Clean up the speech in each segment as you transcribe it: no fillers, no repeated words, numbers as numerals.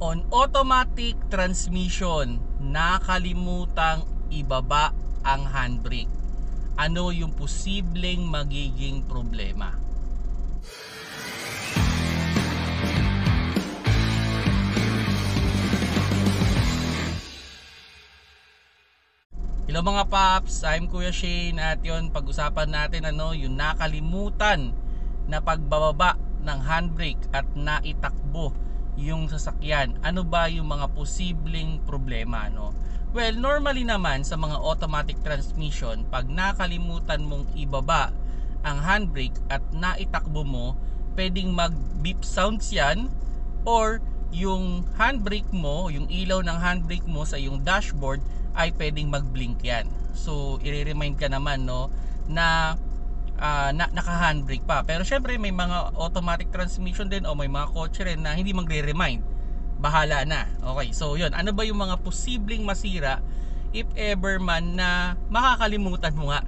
On automatic transmission, nakalimutang ibaba ang handbrake. Ano yung posibleng magiging problema? Hello mga paps, I'm Kuya Shane at yun, pag-usapan natin yung nakalimutan na pagbababa ng handbrake at naitakbo yung sasakyan. Ano ba yung mga posibleng problema, no? Well, normally naman sa mga automatic transmission, pag nakalimutan mong ibaba ang handbrake at naitakbo mo, pwedeng mag-beep sounds yan, or yung handbrake mo, yung ilaw ng handbrake mo sa yung dashboard ay pwedeng mag-blink yan. So, i-remind ka naman na naka-handbrake pa. Pero syempre may mga automatic transmission din o may mga kotse rin na hindi magre-remind. Bahala na. Okay, so yun. Ano ba yung mga posibleng masira if ever man na makakalimutan mo nga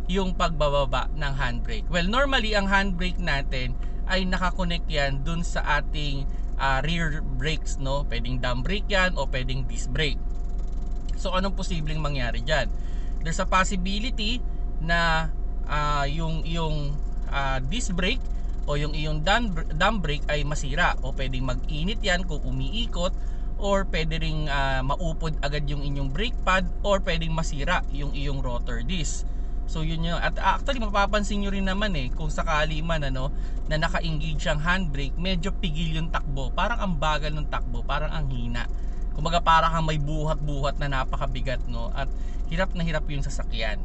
yung pagbababa ng handbrake? Well, normally ang handbrake natin ay nakakonect yan dun sa ating rear brakes, no? Pwedeng drum brake yan o pwedeng disc brake. So anong posibleng mangyari dyan? There's a possibility na yung disc brake o yung iyong drum brake ay masira, o pwedeng mag-init yan kung umiikot, or pwede ring maupod agad yung inyong brake pad, or pwedeng masira yung iyong rotor disc. So yun yun. At actually mapapansin nyo rin naman kung sakali man na naka-engage ang handbrake, medyo pigil yung takbo, parang ang bagal ng takbo, parang ang hina. Kumbaga parang kang may buhat-buhat na napakabigat, no? At hirap na hirap yung sasakyan.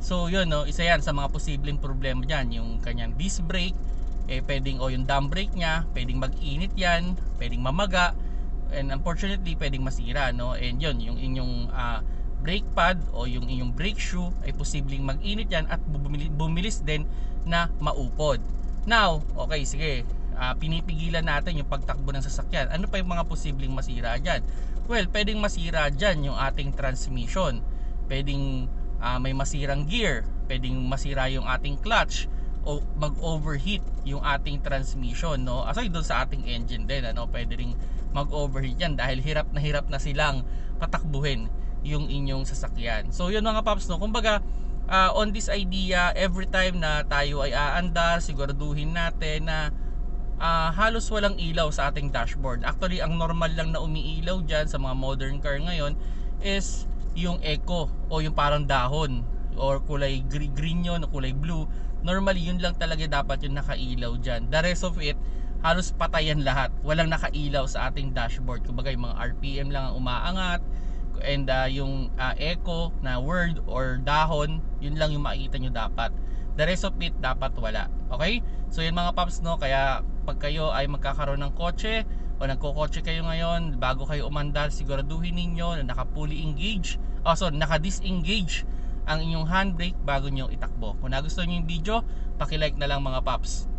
So yun, isa yan sa mga posibleng problema diyan, yung kanyang disc brake, pwedeng yung drum brake niya, pwedeng mag-init yan, pwedeng mamaga, and unfortunately pwedeng masira, no? And yun, yung inyong brake pad o yung inyong brake shoe ay posibleng mag-init yan at bumilis din na maupod. Now, okay, sige, pinipigilan natin yung pagtakbo ng sasakyan. Ano pa yung mga posibleng masira dyan? Well, pwedeng masira dyan yung ating transmission, pwedeng may masirang gear, pwedeng masira yung ating clutch, o mag-overheat yung ating transmission, no? Aside doon sa ating engine din, pwede ring mag-overheat yan dahil hirap na silang patakbuhin yung inyong sasakyan. So yun mga paps, no? Kumbaga, on this idea, every time na tayo ay aandar, siguraduhin natin na halos walang ilaw sa ating dashboard. Actually, ang normal lang na umiilaw dyan sa mga modern car ngayon is yung eco o yung parang dahon, or kulay green yun, kulay blue. Normally yun lang talaga dapat yung nakailaw dyan. The rest of it, halos patayan lahat, walang nakailaw sa ating dashboard. Kumbaga yung mga RPM lang ang umaangat, and yung eco na word or dahon, yun lang yung makikita nyo dapat. The rest of it dapat wala. Okay? So yun mga paps, no? Kaya pag kayo ay magkakaroon ng kotse o nagkokotse kayo ngayon, bago kayo umandar, siguraduhin ninyo na naka-fully engage, naka-disengage ang inyong handbrake bago nyo itakbo. Kung nagustuhan nyo yung video, paki-like na lang mga paps.